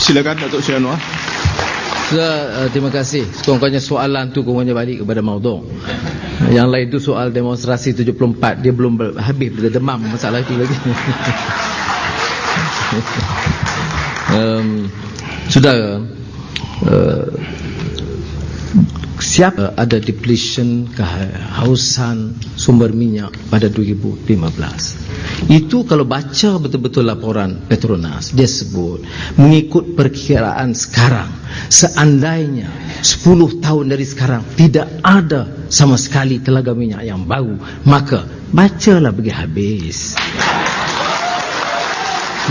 Silakan Datuk Seri Anwar. Sudah, terima kasih. Sekurang-kurangnya soalan tu kurangnya balik kepada maudhu'. Yang lain tu soal demonstrasi 74, dia belum habis, dia demam masalah itu lagi. Saudara, siapa ada depletion, kehausan sumber minyak pada 2015. Itu kalau baca betul-betul laporan Petronas, dia sebut mengikut perkiraan sekarang, seandainya 10 tahun dari sekarang tidak ada sama sekali telaga minyak yang baru, maka bacalah pergi habis.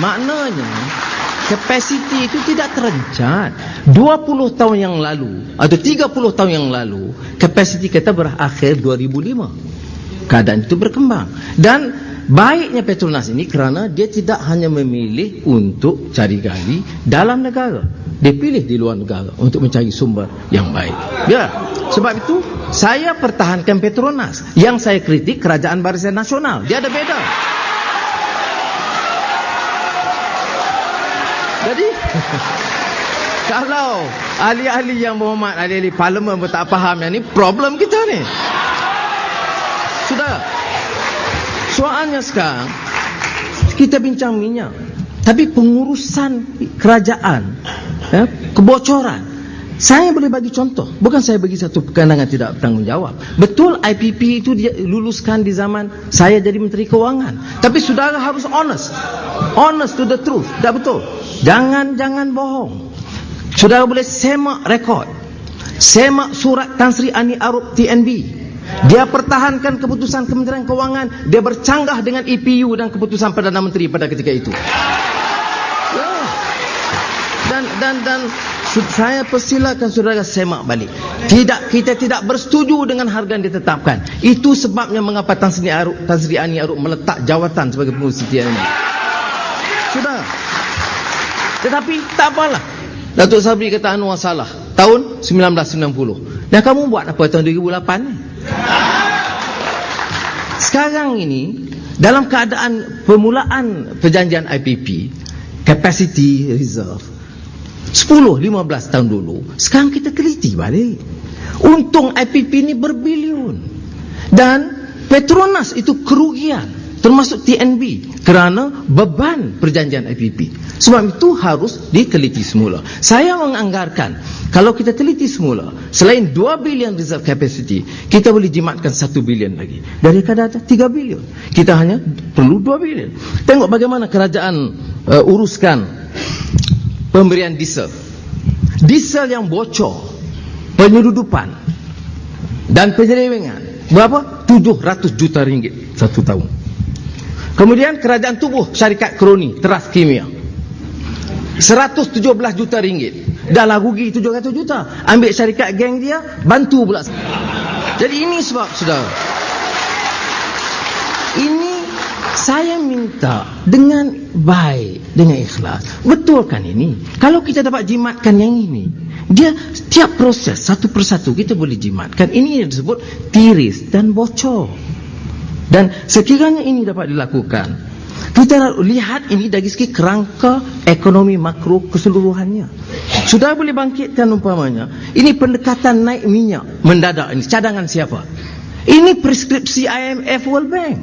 Maknanya kapasiti itu tidak terencat. 20 tahun yang lalu atau 30 tahun yang lalu kapasiti kita berakhir 2005. Keadaan itu berkembang. Dan baiknya Petronas ini kerana dia tidak hanya memilih untuk cari gali dalam negara, dia pilih di luar negara untuk mencari sumber yang baik. Ya, sebab itu saya pertahankan Petronas. Yang saya kritik Kerajaan Barisan Nasional. Dia ada beda. Jadi kalau ahli-ahli yang berhormat, ahli-ahli parlimen pun tak faham yang ni, problem kita ni. Sudah. Soalnya sekarang kita bincang minyak, tapi pengurusan kerajaan, kebocoran. Saya boleh bagi contoh, bukan saya bagi satu pandangan tidak bertanggungjawab. Betul IPP itu dia luluskan di zaman saya jadi Menteri Kewangan, tapi saudara harus honest to the truth. Tak betul, jangan bohong. Saudara boleh semak rekod, semak surat Tan Sri Ani Arup TNB. Dia pertahankan keputusan Kementerian Kewangan, dia bercanggah dengan EPU dan keputusan Perdana Menteri pada ketika itu. Dan saya persilakan saudara semak balik. Kita tidak bersetuju dengan harga yang ditetapkan. Itu sebabnya mengapa Tan Sri Ani Arup meletak jawatan sebagai pengurus TNB. Sudah. Tetapi tak apalah. Datuk Sabri kata Anwar salah tahun 1990. Dan kamu buat apa tahun 2008 ni? Sekarang ini dalam keadaan permulaan perjanjian IPP, capacity reserve 10-15 tahun dulu, sekarang kita teliti balik. Untung IPP ni berbilion. Dan Petronas itu kerugian, termasuk TNB, kerana beban perjanjian IPP. Sebab itu harus diteliti semula. Saya menganggarkan kalau kita teliti semula, selain 2 bilion reserve capacity, kita boleh jimatkan 1 bilion lagi. Dari kadar 3 bilion, kita hanya perlu 2 bilion. Tengok bagaimana kerajaan uruskan pemberian diesel. Diesel yang bocor, penyeludupan dan penyelewengan, berapa? 700 juta ringgit satu tahun. Kemudian kerajaan tubuh syarikat kroni Teras Kimia, 117 juta ringgit. Dah lah rugi 700 juta. Ambil syarikat geng dia, bantu pula. Jadi ini sebab, saudara, ini saya minta dengan baik, dengan ikhlas, betulkan ini. Kalau kita dapat jimatkan yang ini, dia setiap proses satu persatu kita boleh jimatkan. Ini yang disebut tiris dan bocor. Dan sekiranya ini dapat dilakukan, kita lihat ini dari segi kerangka ekonomi makro keseluruhannya. Sudah boleh bangkitkan umpamanya, ini pendekatan naik minyak mendadak ini, cadangan siapa? Ini preskripsi IMF World Bank.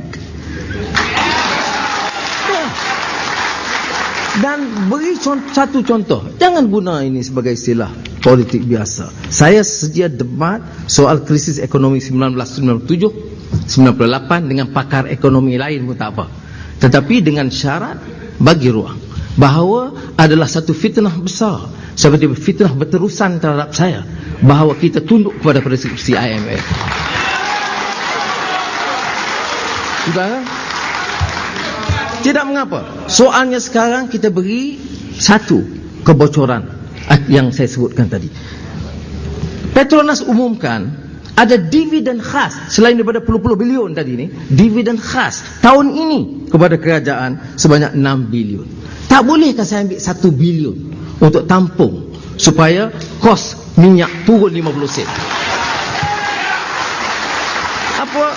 Dan beri satu contoh, jangan guna ini sebagai istilah politik biasa. Saya sedia debat soal krisis ekonomi 1997, 98 dengan pakar ekonomi lain pun tak apa. Tetapi dengan syarat bagi ruang bahawa adalah satu fitnah besar, seperti fitnah berterusan terhadap saya, bahawa kita tunduk kepada preskripsi IMF. Sudah? Tidak mengapa. Soalnya sekarang kita beri satu kebocoran yang saya sebutkan tadi. Petronas umumkan ada dividen khas selain daripada puluh-puluh bilion tadi ni, dividen khas tahun ini kepada kerajaan sebanyak 6 bilion. Tak bolehkah saya ambil 1 bilion untuk tampung supaya kos minyak turun 50 sen? Apa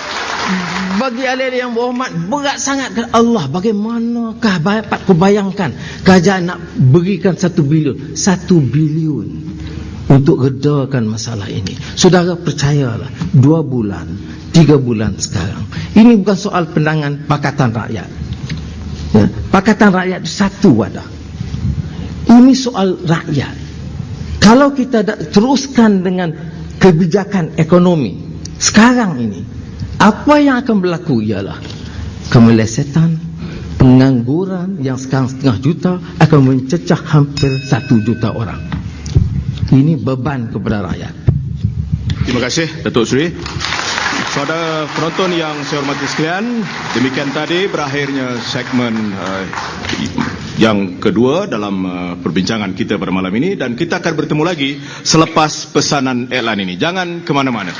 Bagi ahli yang berhormat, berat sangat ke Allah. Bagaimanakah dapat kau bayangkan kerajaan nak berikan 1 bilion 1 bilion untuk redakan masalah ini. Saudara percayalah, 2 bulan 3 bulan sekarang, ini bukan soal pandangan Pakatan Rakyat ya. Pakatan Rakyat satu wadah. Ini soal rakyat. Kalau kita teruskan dengan kebijakan ekonomi sekarang ini, apa yang akan berlaku ialah kemelesetan, pengangguran yang sekarang 1,5 juta akan mencecah hampir 1 juta orang. Ini beban kepada rakyat. Terima kasih Datuk Seri. Saudara penonton yang saya hormati sekalian, demikian tadi berakhirnya segmen yang kedua dalam perbincangan kita pada malam ini, dan kita akan bertemu lagi selepas pesanan iklan ini. Jangan ke mana-mana.